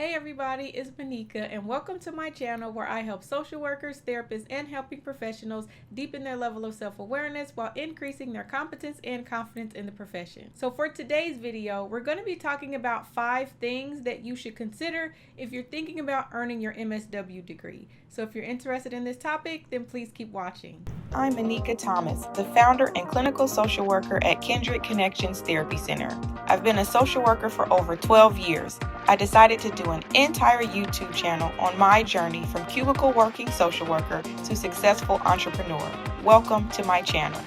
Hey everybody, it's Monika and welcome to my channel where I help social workers, therapists, and helping professionals deepen their level of self-awareness while increasing their competence and confidence in the profession. So for today's video, we're going to be talking about 5 things that you should consider if you're thinking about earning your MSW degree. So if you're interested in this topic, then please keep watching. I'm Monika Thomas, the founder and clinical social worker at Kindred Connections Therapy Center. I've been a social worker for over 12 years. I decided to do an entire YouTube channel on my journey from cubicle working social worker to successful entrepreneur. Welcome to my channel.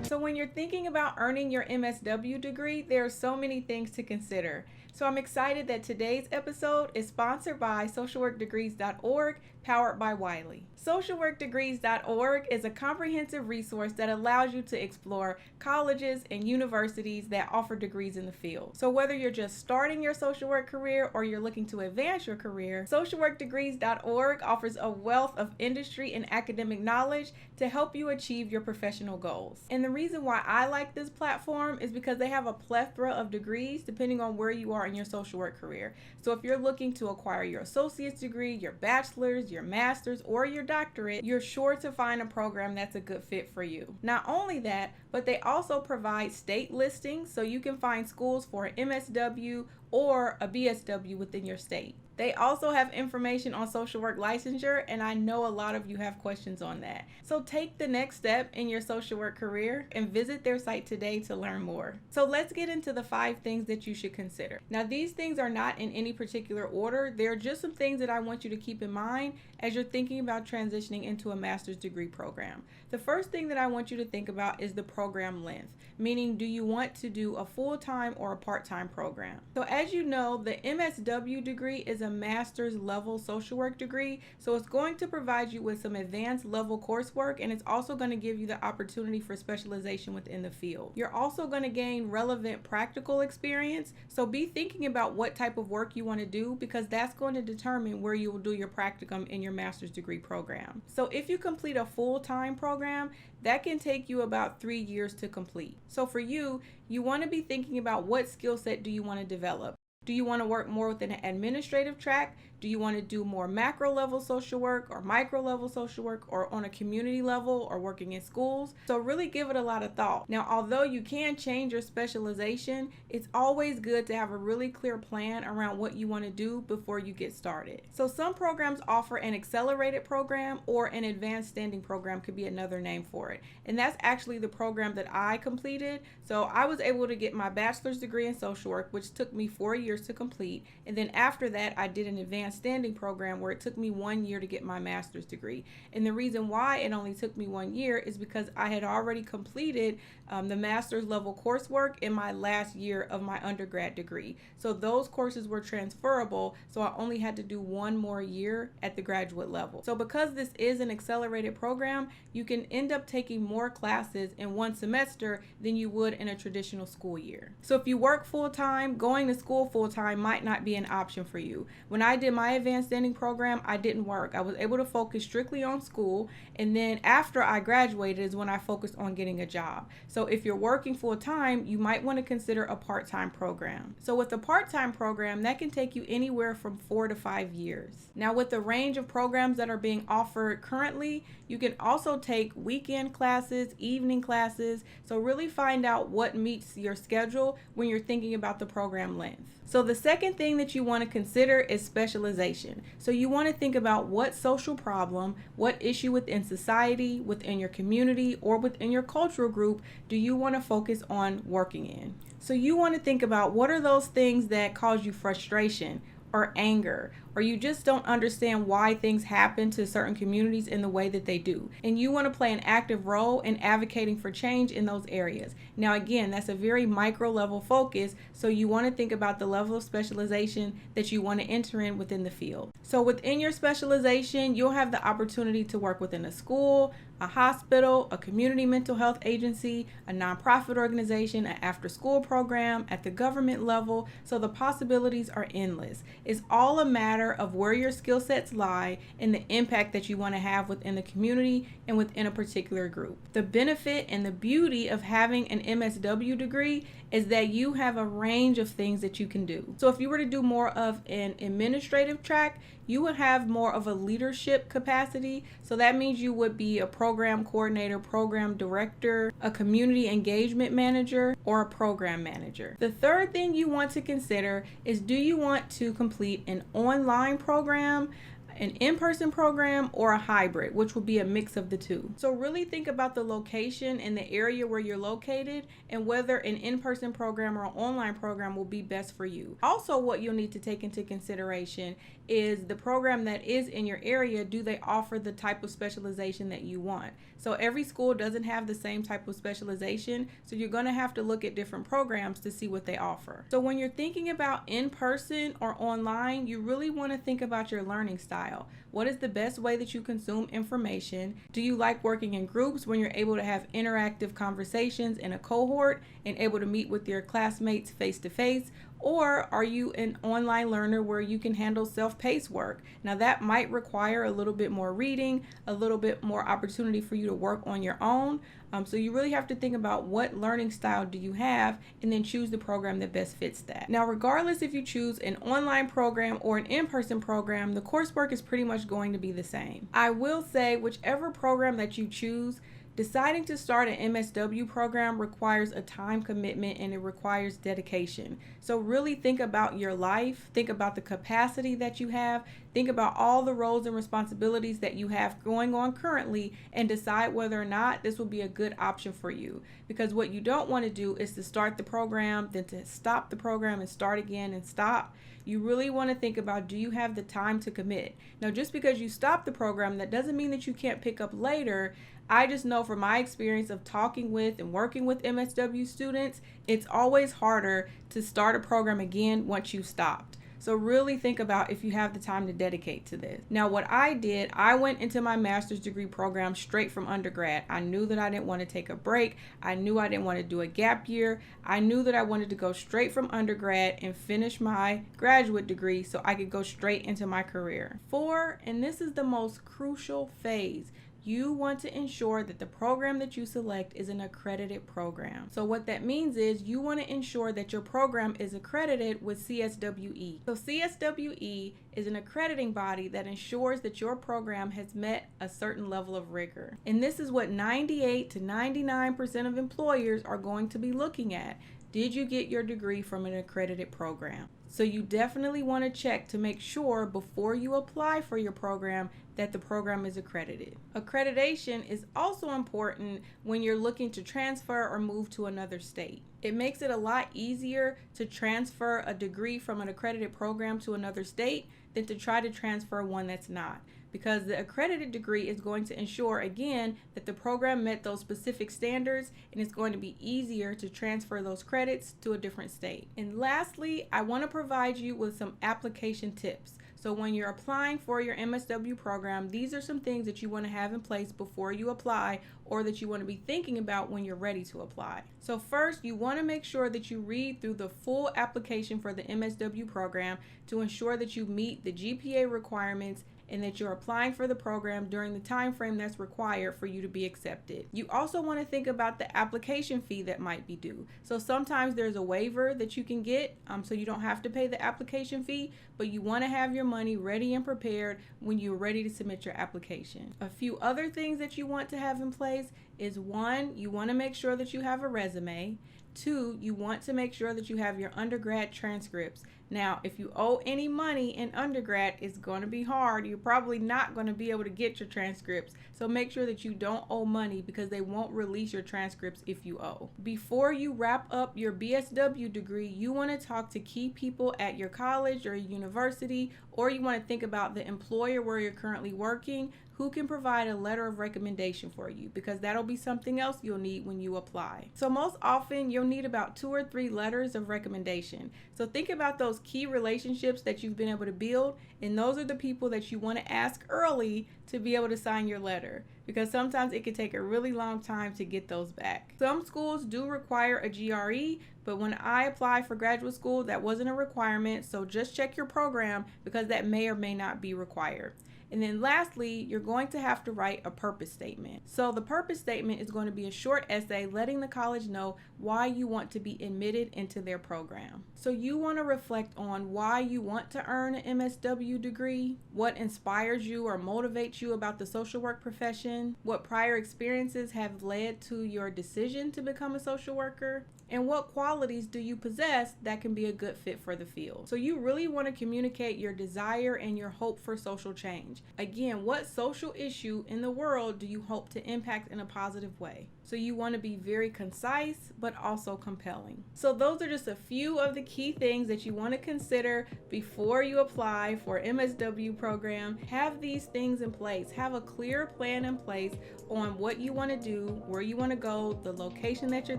So when you're thinking about earning your MSW degree, there are so many things to consider. So I'm excited that today's episode is sponsored by socialworkdegrees.org, powered by Wiley. Socialworkdegrees.org is a comprehensive resource that allows you to explore colleges and universities that offer degrees in the field. So whether you're just starting your social work career or you're looking to advance your career, socialworkdegrees.org offers a wealth of industry and academic knowledge to help you achieve your professional goals. And the reason why I like this platform is because they have a plethora of degrees depending on where you are in your social work career. So if you're looking to acquire your associate's degree, your bachelor's, your master's, or your doctorate, you're sure to find a program that's a good fit for you. Not only that, but they also provide state listings so you can find schools for an MSW or a BSW within your state. They also have information on social work licensure, and I know a lot of you have questions on that. So take the next step in your social work career and visit their site today to learn more. So let's get into the 5 things that you should consider. Now, these things are not in any particular order. They're just some things that I want you to keep in mind as you're thinking about transitioning into a master's degree program. The first thing that I want you to think about is the program length, meaning do you want to do a full-time or a part-time program? So as you know, the MSW degree is a master's level social work degree, so it's going to provide you with some advanced level coursework, and it's also going to give you the opportunity for specialization within the field. You're also going to gain relevant practical experience, so be thinking about what type of work you want to do, because that's going to determine where you will do your practicum in your master's degree program. So if you complete a full-time program, that can take you about 3 years to complete. So for you, you want to be thinking about what skill set do you want to develop. Do you want to work more with an administrative track? Do you want to do more macro level social work or micro level social work, or on a community level or working in schools? So really give it a lot of thought. Now, although you can change your specialization, it's always good to have a really clear plan around what you want to do before you get started. So some programs offer an accelerated program, or an advanced standing program could be another name for it. And that's actually the program that I completed. So I was able to get my bachelor's degree in social work, which took me 4 years to complete. And then after that, I did an advanced standing program where it took me 1 year to get my master's degree. And the reason why it only took me 1 year is because I had already completed the master's level coursework in my last year of my undergrad degree. So those courses were transferable, so I only had to do 1 more year at the graduate level. So because this is an accelerated program, you can end up taking more classes in 1 semester than you would in a traditional school year. So if you work full-time, going to school full-time might not be an option for you. When I did my advanced standing program, I didn't work. I was able to focus strictly on school, and then after I graduated is when I focused on getting a job. So if you're working full-time, you might want to consider a part-time program. So with a part-time program, that can take you anywhere from 4 to 5 years. Now with the range of programs that are being offered currently, you can also take weekend classes, evening classes, so really find out what meets your schedule when you're thinking about the program length. So the second thing that you want to consider is specialization. So you want to think about what social problem, what issue within society, within your community, or within your cultural group do you want to focus on working in. So you want to think about what are those things that cause you frustration or anger, or you just don't understand why things happen to certain communities in the way that they do. And you want to play an active role in advocating for change in those areas. Now again, that's a very micro level focus, so you want to think about the level of specialization that you want to enter in within the field. So within your specialization, you'll have the opportunity to work within a school, a hospital, a community mental health agency, a nonprofit organization, an after-school program, at the government level. So the possibilities are endless. It's all a matter of where your skill sets lie and the impact that you want to have within the community and within a particular group. The benefit and the beauty of having an MSW degree is that you have a range of things that you can do. So if you were to do more of an administrative track, you would have more of a leadership capacity. So that means you would be a program coordinator, program director, a community engagement manager, or a program manager. The third thing you want to consider is, do you want to complete an online program, an in-person program, or a hybrid, which will be a mix of the two? So really think about the location and the area where you're located and whether an in-person program or an online program will be best for you. Also, what you'll need to take into consideration is the program that is in your area, do they offer the type of specialization that you want? So every school doesn't have the same type of specialization, so you're going to have to look at different programs to see what they offer. So when you're thinking about in-person or online, you really want to think about your learning style. What is the best way that you consume information? Do you like working in groups when you're able to have interactive conversations in a cohort and able to meet with your classmates face to face? Or are you an online learner where you can handle self-paced work? Now that might require a little bit more reading, a little bit more opportunity for you to work on your own. So you really have to think about what learning style do you have and then choose the program that best fits that. Now, regardless if you choose an online program or an in-person program, the coursework is pretty much going to be the same. I will say whichever program that you choose, deciding to start an MSW program requires a time commitment and it requires dedication. So really think about your life, think about the capacity that you have, think about all the roles and responsibilities that you have going on currently, and decide whether or not this will be a good option for you. Because what you don't want to do is to start the program, then to stop the program and start again and stop. You really want to think about, do you have the time to commit? Now, just because you stop the program, that doesn't mean that you can't pick up later. I just know from my experience of talking with and working with MSW students, it's always harder to start a program again once you've stopped. So really think about if you have the time to dedicate to this. Now, what I did, I went into my master's degree program straight from undergrad. I knew that I didn't want to take a break. I knew I didn't want to do a gap year. I knew that I wanted to go straight from undergrad and finish my graduate degree so I could go straight into my career. 4, and this is the most crucial phase, you want to ensure that the program that you select is an accredited program. So what that means is you want to ensure that your program is accredited with CSWE. So CSWE is an accrediting body that ensures that your program has met a certain level of rigor. And this is what 98 to 99% of employers are going to be looking at. Did you get your degree from an accredited program? So you definitely want to check to make sure before you apply for your program that the program is accredited. Accreditation is also important when you're looking to transfer or move to another state. It makes it a lot easier to transfer a degree from an accredited program to another state than to try to transfer one that's not, because the accredited degree is going to ensure, again, that the program met those specific standards, and it's going to be easier to transfer those credits to a different state. And lastly, I want to provide you with some application tips. So when you're applying for your MSW program, these are some things that you want to have in place before you apply, or that you want to be thinking about when you're ready to apply. So first, you want to make sure that you read through the full application for the MSW program to ensure that you meet the GPA requirements and that you're applying for the program during the time frame that's required for you to be accepted. You also want to think about the application fee that might be due. So sometimes there's a waiver that you can get, so you don't have to pay the application fee, but you want to have your money ready and prepared when you're ready to submit your application. A few other things that you want to have in place is, 1, you want to make sure that you have a resume. 2, you want to make sure that you have your undergrad transcripts. Now, if you owe any money in undergrad, it's going to be hard. You're probably not going to be able to get your transcripts. So make sure that you don't owe money, because they won't release your transcripts if you owe. Before you wrap up your BSW degree, you want to talk to key people at your college or university, or you want to think about the employer where you're currently working who can provide a letter of recommendation for you, because that'll be something else you'll need when you apply. So most often you'll need about 2 or 3 letters of recommendation. So think about those key relationships that you've been able to build, and those are the people that you want to ask early to be able to sign your letter. because sometimes it can take a really long time to get those back. Some schools do require a GRE, but when I applied for graduate school, that wasn't a requirement, so just check your program because that may or may not be required. And then lastly, you're going to have to write a purpose statement. So the purpose statement is going to be a short essay letting the college know why you want to be admitted into their program. So you want to reflect on why you want to earn an MSW degree, what inspires you or motivates you about the social work profession, what prior experiences have led to your decision to become a social worker, and what qualities do you possess that can be a good fit for the field. So you really want to communicate your desire and your hope for social change. Again, what social issue in the world do you hope to impact in a positive way? So you want to be very concise, but also compelling. So those are just a few of the key things that you want to consider before you apply for MSW program. Have these things in place. Have a clear plan in place on what you want to do, where you want to go, the location that you're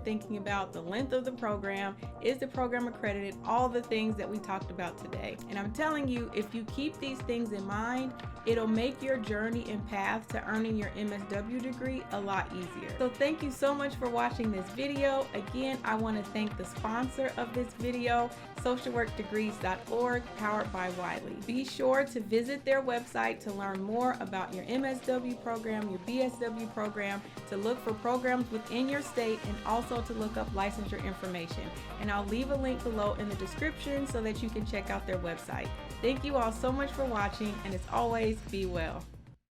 thinking about, the length of the program, is the program accredited, all the things that we talked about today. And I'm telling you, if you keep these things in mind, it'll make your journey and path to earning your MSW degree a lot easier. So thank you so much for watching this video. Again, I want to thank the sponsor of this video, socialworkdegrees.org, powered by Wiley. Be sure to visit their website to learn more about your MSW program, your BSW program, to look for programs within your state, and also to look up licensure information. And I'll leave a link below in the description so that you can check out their website. Thank you all so much for watching, and as always, be well.